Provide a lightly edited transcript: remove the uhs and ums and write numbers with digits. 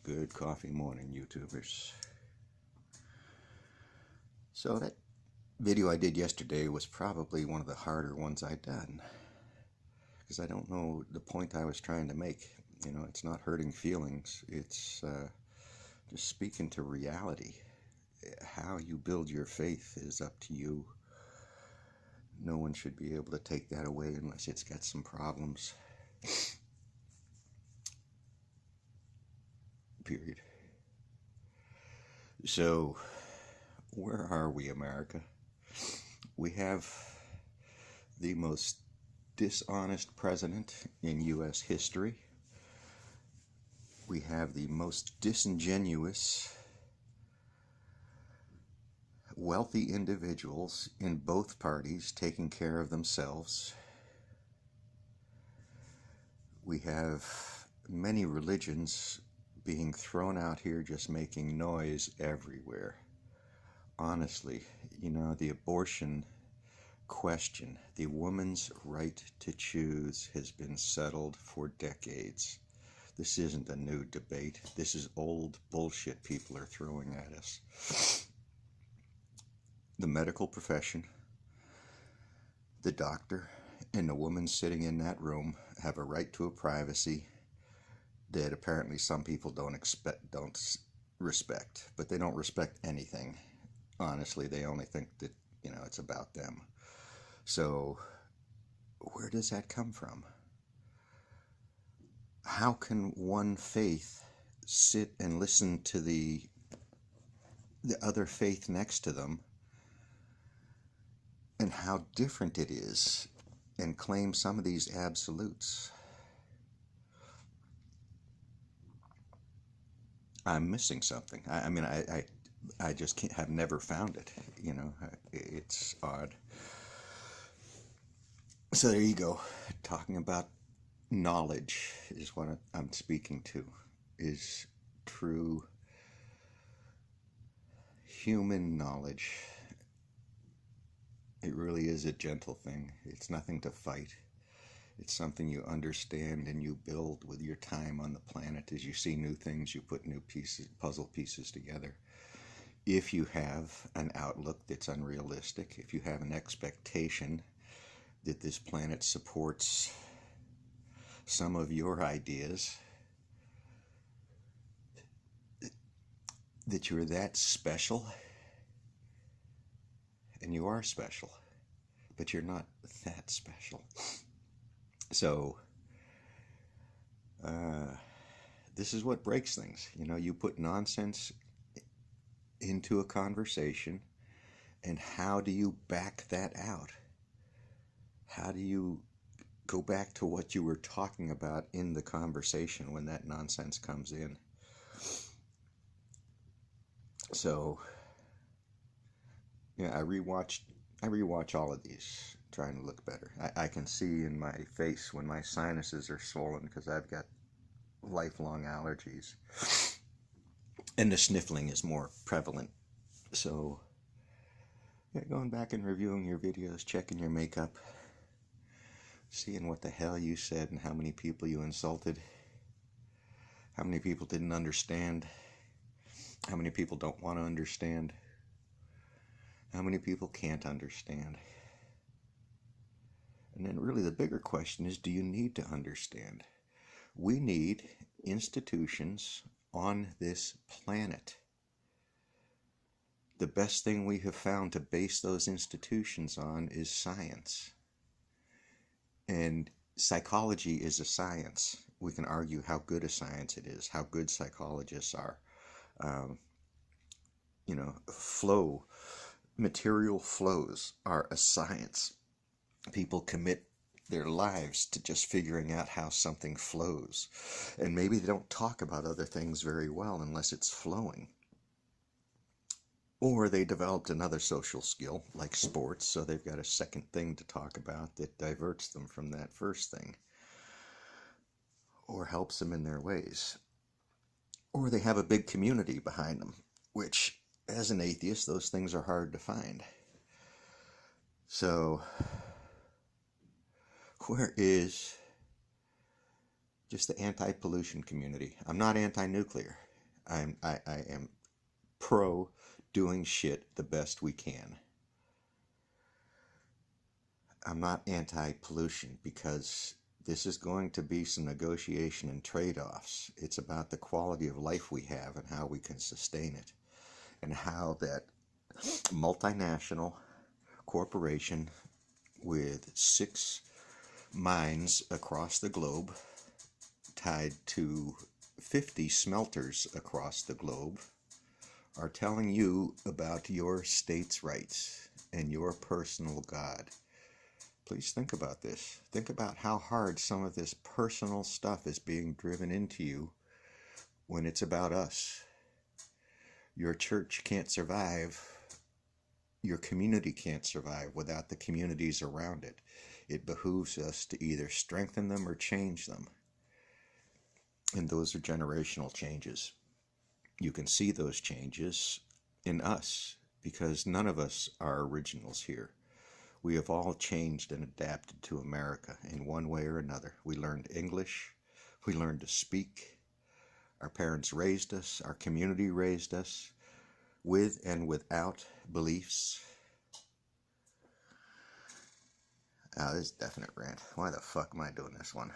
Good coffee morning, YouTubers. So that video I did yesterday was probably one of the harder ones I've done, because I don't know the point I was trying to make. You know, it's not hurting feelings, it's just speaking to reality. How you build your faith is up to you. No one should be able to take that away unless it's got some problems. Period. So, where are we, America? We have the most dishonest president in U.S. history. We have the most disingenuous, wealthy individuals in both parties taking care of themselves. We have many religions being thrown out here just making noise everywhere. Honestly, you know, the abortion question, the woman's right to choose, has been settled for decades. This isn't a new debate. This is old bullshit people are throwing at us. The medical profession, the doctor, and the woman sitting in that room have a right to a privacy that apparently some people don't respect. But they don't respect anything. Honestly, they only think that, you know, it's about them. So, where does that come from? How can one faith sit and listen to the other faith next to them, and how different it is, and claim some of these absolutes? I'm missing something. I just have never found it. You know, it's odd. So there you go. Talking about knowledge is what I'm speaking to. Is true human knowledge. It really is a gentle thing. It's nothing to fight. It's something you understand and you build with your time on the planet. As you see new things, you put new pieces, puzzle pieces together. If you have an outlook that's unrealistic, if you have an expectation that this planet supports some of your ideas, that you're that special, and you are special, but you're not that special. So, this is what breaks things. You know, you put nonsense into a conversation, and how do you back that out? How do you go back to what you were talking about in the conversation when that nonsense comes in? So, yeah, I rewatch all of these, trying to look better. I can see in my face when my sinuses are swollen because I've got lifelong allergies. And the sniffling is more prevalent. So, yeah, going back and reviewing your videos, checking your makeup, seeing what the hell you said and how many people you insulted, how many people didn't understand, how many people don't want to understand, how many people can't understand. And then really the bigger question is, do you need to understand? We need institutions on this planet. The best thing we have found to base those institutions on is science. And psychology is a science. We can argue how good a science it is, how good psychologists are. You know, material flows are a science. People commit their lives to just figuring out how something flows. And maybe they don't talk about other things very well unless it's flowing. Or they developed another social skill, like sports, so they've got a second thing to talk about that diverts them from that first thing, or helps them in their ways. Or they have a big community behind them, which, as an atheist, those things are hard to find. So, where is just the anti-pollution community? I'm not anti-nuclear. I am pro doing shit the best we can. I'm not anti-pollution because this is going to be some negotiation and trade-offs. It's about the quality of life we have and how we can sustain it, and how that multinational corporation with 6 mines across the globe, tied to 50 smelters across the globe, are telling you about your state's rights and your personal God. Please think about this. Think about how hard some of this personal stuff is being driven into you when it's about us. Your church can't survive. Your community can't survive without the communities around it. It behooves us to either strengthen them or change them. And those are generational changes. You can see those changes in us because none of us are originals here. We have all changed and adapted to America in one way or another. We learned English. We learned to speak. Our parents raised us. Our community raised us with and without beliefs. This is a definite rant. Why the fuck am I doing this one?